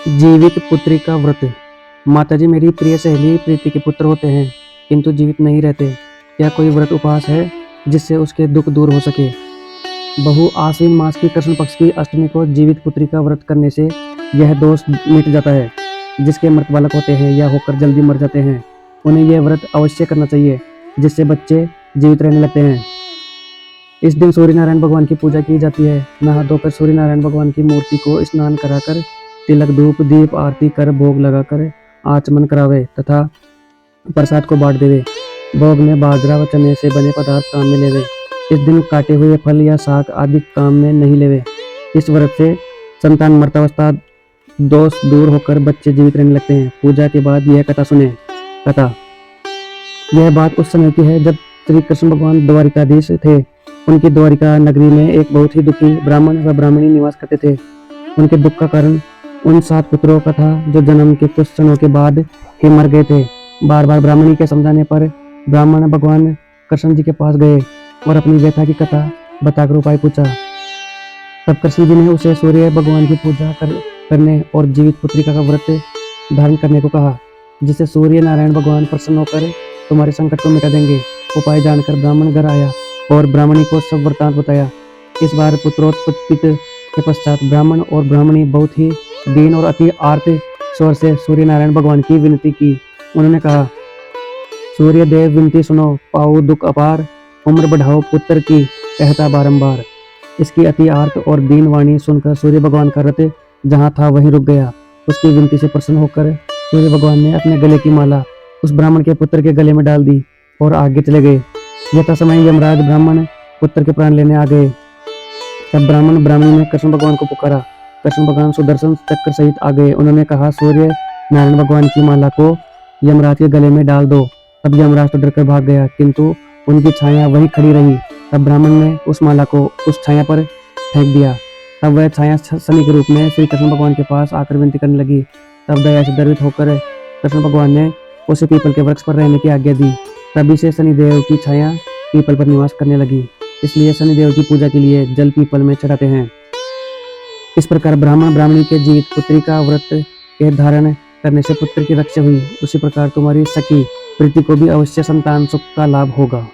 जीवित पुत्री का व्रत। माताजी, मेरी प्रिय सहेली प्रीति के पुत्र होते हैं किंतु जीवित नहीं रहते। क्या कोई व्रत उपवास है जिससे उसके दुख दूर हो सके? बहु आश्विन मास की कृष्ण पक्ष की अष्टमी को जीवित पुत्री का व्रत करने से यह दोष मिट जाता है। जिसके मृत बालक होते हैं या होकर जल्दी मर जाते हैं, उन्हें यह व्रत अवश्य करना चाहिए, जिससे बच्चे जीवित रहने लगते हैं। इस दिन सूर्य नारायण भगवान की पूजा की जाती है। नहा धोकर सूर्य नारायण भगवान की मूर्ति को स्नान कराकर तिलक धूप दीप आरती कर भोग लगाकर आचमन करावे तथा प्रसाद को बांट देवे। भोग में बाजरा व चने से बने पदार्थ काम में लेवे। इस दिन काटे हुए फल या शाक आदि काम में नहीं लेवे। इस व्रत से संतान मर्तावस्था दोष दूर होकर बच्चे जीवित रहने लगते हैं। पूजा के बाद यह कथा सुने। कथा। यह बात उस समय की है जब श्री कृष्ण भगवान द्वारिकाधीश थे। उनकी द्वारिका नगरी में एक बहुत ही दुखी ब्राह्मण व ब्राह्मणी निवास करते थे। उनके दुख का कारण उन 7 पुत्रों का था जो जन्म के कुछ क्षणों के बाद ही मर गए थे। बार बार ब्राह्मणी के समझाने पर ब्राह्मण भगवान कृष्ण जी के पास गए और अपनी व्यथा की कथा बताकर उपाय पूछा। तब कृष्ण जी ने उसे सूर्य भगवान की पूजा करने और जीवित पुत्रिका का व्रत धारण करने को कहा, जिससे सूर्य नारायण भगवान प्रसन्न होकर तुम्हारे संकट को मिटा देंगे। उपाय जानकर ब्राह्मण घर आया और ब्राह्मणी को सब वृत्तांत बताया। इस बार पुत्रोत्पत्ति के पश्चात ब्राह्मण और ब्राह्मणी बहुत ही दीन और अति आर्त स्वर से सूर्य नारायण भगवान की विनती की। उन्होंने कहा, सूर्य देव विनती सुनो, पाओ दुख अपार, उम्र बढ़ाओ पुत्र की, कहता बारंबार। इसकी अति आर्त और दीन वाणी सुनकर सूर्य भगवान का रथ जहाँ था वहीं रुक गया। उसकी विनती से प्रसन्न होकर सूर्य भगवान ने अपने गले की माला उस ब्राह्मण के पुत्र के गले में डाल दी और आगे चले गए। यथा समय यमराज ब्राह्मण पुत्र के प्राण लेने आ गए। तब ब्राह्मण ब्राह्मणी ने कृष्ण भगवान को पुकारा। कृष्ण भगवान सुदर्शन चक्र सहित आ गए। उन्होंने कहा, सूर्य नारायण भगवान की माला को यमराज के गले में डाल दो। तब यमराज तो डरकर भाग गया, किंतु उनकी छाया वहीं खड़ी रही। तब ब्राह्मण ने उस माला को उस छाया पर फेंक दिया। तब वह छाया शनि के रूप में श्री कृष्ण भगवान के पास आकर विनती करने लगी। तब दया से द्रवित होकर कृष्ण भगवान ने उसे पीपल के वृक्ष पर रहने की आज्ञा दी। तभी से शनिदेव की छाया पीपल पर निवास करने लगी। इसलिए शनिदेव की पूजा के लिए जल पीपल में चढ़ाते हैं। इस प्रकार ब्राह्मण ब्राह्मणी के जीवित पुत्री का व्रत के धारण करने से पुत्र की रक्षा हुई। उसी प्रकार तुम्हारी सखी प्रीति को भी अवश्य संतान सुख का लाभ होगा।